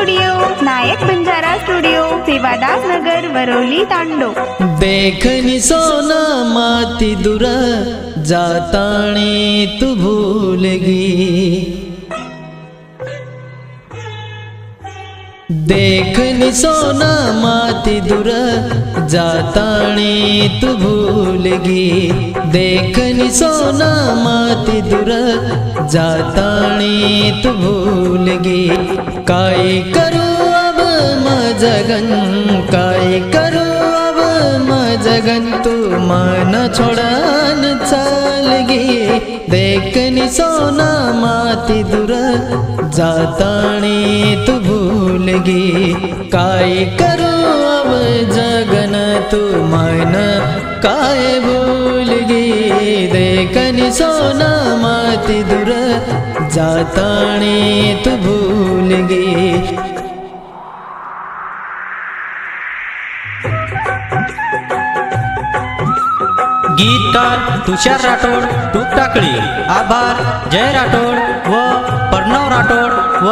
Studio, नायक Banjara studio, Sevadas नगर, वरौली, तांडो। देखनी सोना माती दूर जाताणी तू भूलगी, देखनी सोना माती दूर जाताणी तू भूलगी, देखनी सोना माती दूर जाताणी तू भूलगी। काय करू अब मजगन, काय करू अब मजगन, तू मन छोड़न चालगी, देखनी सोना माती दूर जाताणी तू भूलगी। काय करू अब जगन, तू मन काय भूलगी, देखनी सोना माती दूर जाताणी तू भूलगी। गीतकार तुषार राठोड, टूकटाकळी। आभार जय राठोड व प्रणव राठोड व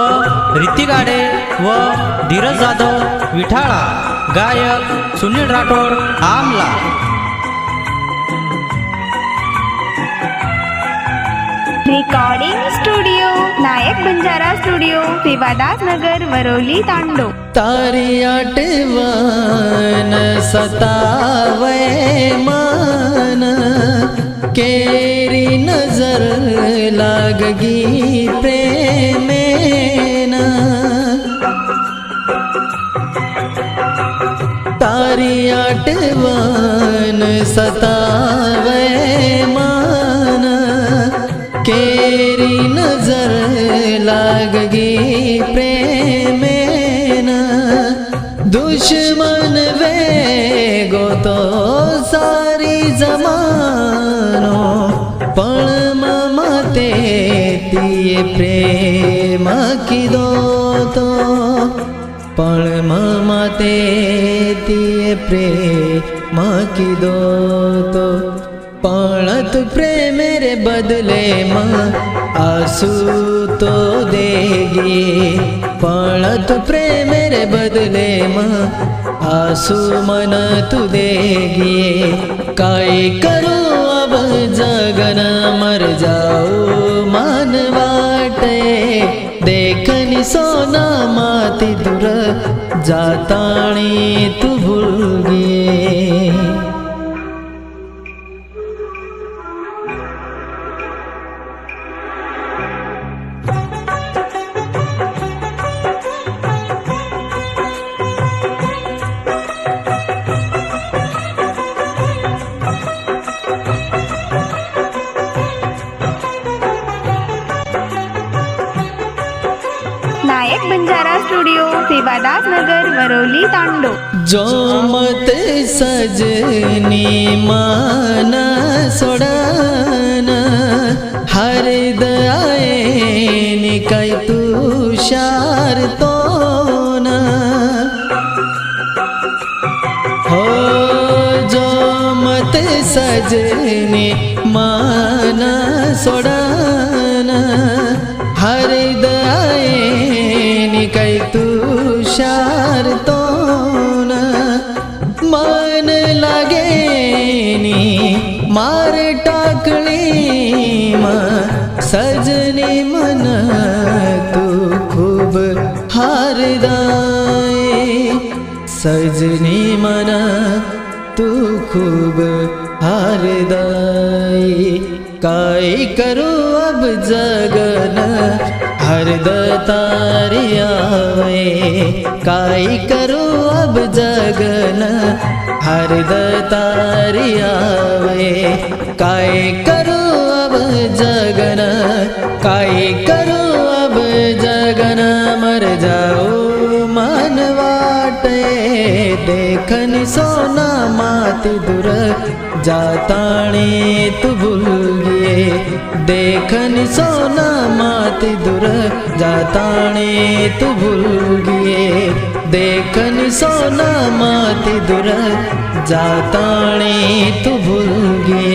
रीती गाडे व धीरज जाधव विठाळा। गायक सुनील राठोड, आमला। रेकॉर्डिंग स्टुडिओ, नायक बंजारा स्टुडिओ, सेवादास नगर, वरौली, तांडो। तारी आठवण सतावय मन, केरी नजर लागगी प्रेमेन, तारी आठवण सतावय मन, केरी नजर लागगी प्रेमेन, दुश्मन वेगो तो सारी जमानो, पण ममते तिये प्रेम किदो तो, पण ममते तिये प्रेम किदो तो। पणत प्रेम रे बदले आंसू तो देगी, पणत प्रेम रे बदले आंसू मन तू देगी। काय करू अब जगन, मर जाऊ मन वाटे, देखनी सोना माती दूर जाताणी तू भूलगी। नायक बंजारा स्टुडिओ, सेवादास नगर, वरौली, तांडो। जो मत सजनी मान सोडन, हरद आये काय तुषार तो न, हो जो मत सजनी मान सोडन, हरद आये काय तुषार तो न, मन लागेनी मार टाकली सजनी मन, तू खूब हारदाय, सजनी मन तू खूब हारदाय। काय करू अब जगन, हरद तारी आवे, काय करू अब जगन, हरद तारी आवे। काय करू अब जगन, काय करू अब जगन, मर जाऊ मन वाटे, देखनी सोना माती दूर जाताणी तू भूलगी, देखनी सोना माती दूर जाताणी तू भूलगी, देखनी सोना माती दूर जाताणी तू भूलगी।